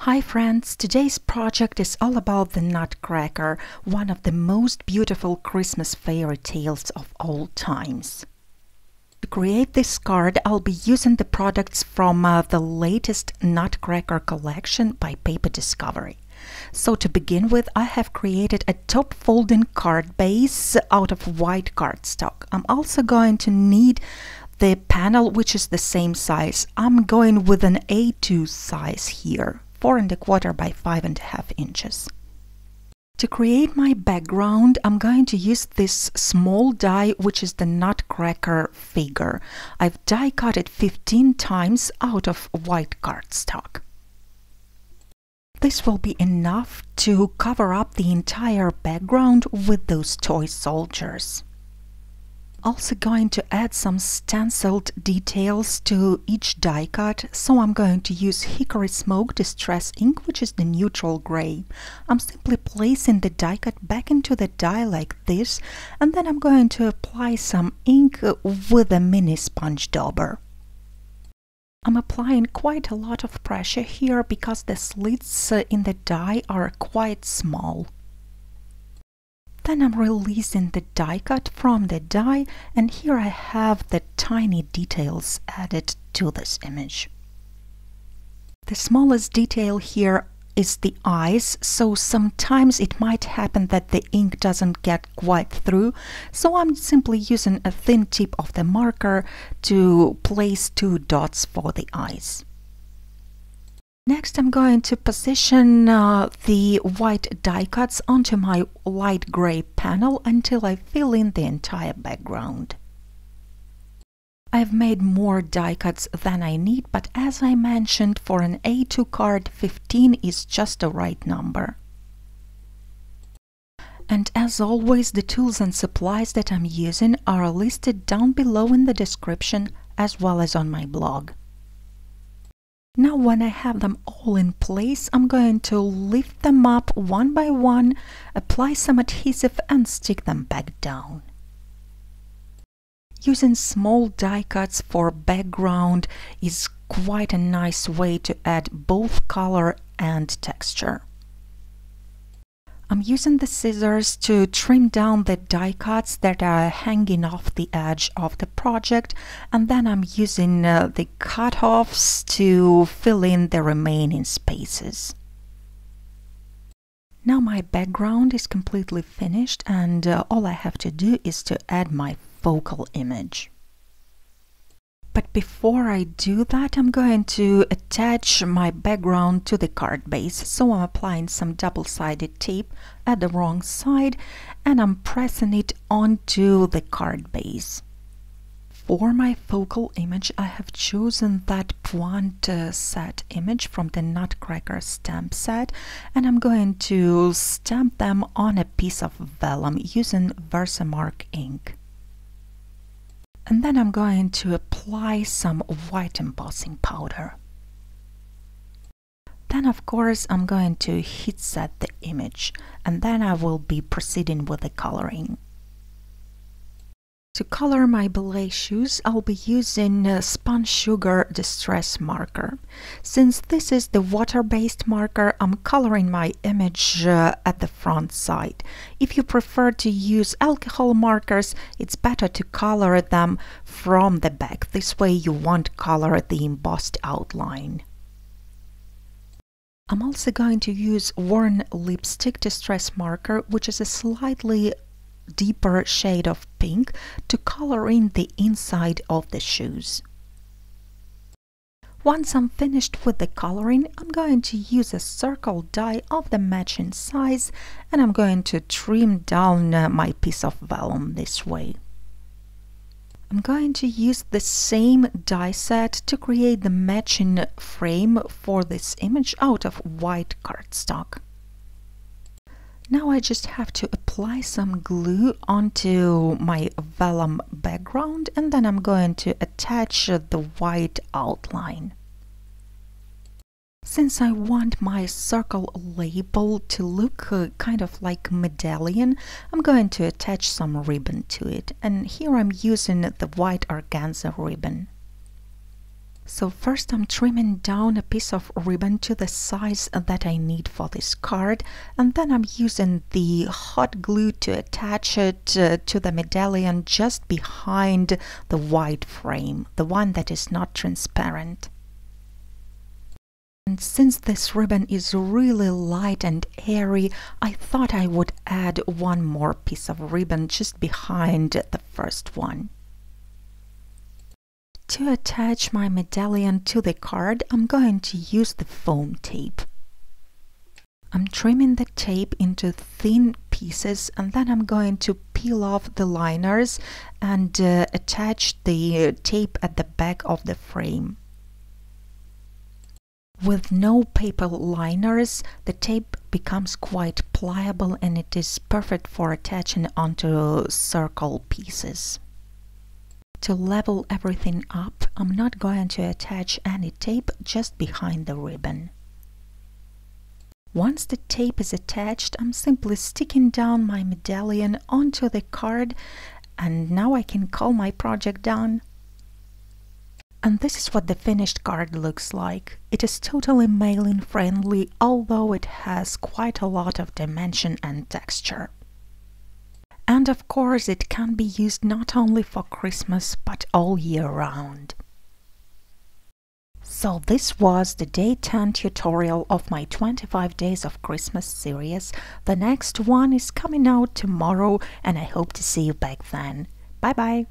Hi friends, today's project is all about the Nutcracker, one of the most beautiful Christmas fairy tales of all times. To create this card, I'll be using the products from the latest Nutcracker collection by Paper Discovery. So to begin with, I have created a top folding card base out of white cardstock. I'm also going to need the panel, which is the same size. I'm going with an A2 size here, 4 1/4 by 5 1/2 inches. To create my background, I'm going to use this small die, which is the Nutcracker figure. I've die cut it 15 times out of white cardstock. This will be enough to cover up the entire background with those toy soldiers. Also going to add some stenciled details to each die cut, so I'm going to use Hickory Smoke Distress ink, which is the neutral gray. I'm simply placing the die cut back into the die like this, and then I'm going to apply some ink with a mini sponge dauber. I'm applying quite a lot of pressure here because the slits in the die are quite small. Then I'm releasing the die cut from the die, and here I have the tiny details added to this image. The smallest detail here is the eyes, so sometimes it might happen that the ink doesn't get quite through, so I'm simply using a thin tip of the marker to place 2 dots for the eyes. Next, I'm going to position the white die cuts onto my light gray panel until I fill in the entire background. I've made more die cuts than I need, but as I mentioned, for an A2 card, 15 is just the right number. And as always, the tools and supplies that I'm using are listed down below in the description as well as on my blog. Now when I have them all in place, I'm going to lift them up one by one, apply some adhesive and stick them back down. Using small die cuts for background is quite a nice way to add both color and texture. I'm using the scissors to trim down the die cuts that are hanging off the edge of the project, and then I'm using the cut-offs to fill in the remaining spaces. Now my background is completely finished, and all I have to do is to add my focal image. But before I do that, I'm going to attach my background to the card base. So I'm applying some double-sided tape at the wrong side, and I'm pressing it onto the card base. For my focal image, I have chosen that point set image from the Nutcracker stamp set, and I'm going to stamp them on a piece of vellum using VersaMark ink. And then I'm going to apply some white embossing powder. Then of course I'm going to heat set the image, and then I will be proceeding with the coloring. To color my ballet shoes, I'll be using Spun Sugar Distress marker. Since this is the water-based marker, I'm coloring my image at the front side. If you prefer to use alcohol markers, it's better to color them from the back. This way you won't color the embossed outline. I'm also going to use Worn Lipstick Distress marker, which is a slightly deeper shade of pink, to color in the inside of the shoes. Once I'm finished with the coloring, I'm going to use a circle die of the matching size, and I'm going to trim down my piece of vellum this way. I'm going to use the same die set to create the matching frame for this image out of white cardstock. Now I just have to apply some glue onto my vellum background, and then I'm going to attach the white outline. Since I want my circle label to look kind of like a medallion, I'm going to attach some ribbon to it, and here I'm using the white organza ribbon. So first I'm trimming down a piece of ribbon to the size that I need for this card, and then I'm using the hot glue to attach it to the medallion just behind the white frame, the one that is not transparent. And since this ribbon is really light and airy, I thought I would add one more piece of ribbon just behind the first one. To attach my medallion to the card, I'm going to use the foam tape. I'm trimming the tape into thin pieces, and then I'm going to peel off the liners and attach the tape at the back of the frame. With no paper liners, the tape becomes quite pliable and it is perfect for attaching onto circle pieces. To level everything up, I'm not going to attach any tape, just behind the ribbon. Once the tape is attached, I'm simply sticking down my medallion onto the card, and now I can call my project done. And this is what the finished card looks like. It is totally mailing friendly, although it has quite a lot of dimension and texture. And of course it can be used not only for Christmas but all year round. So this was the day 10 tutorial of my 25 Days of Christmas series. The next one is coming out tomorrow and I hope to see you back then. Bye bye!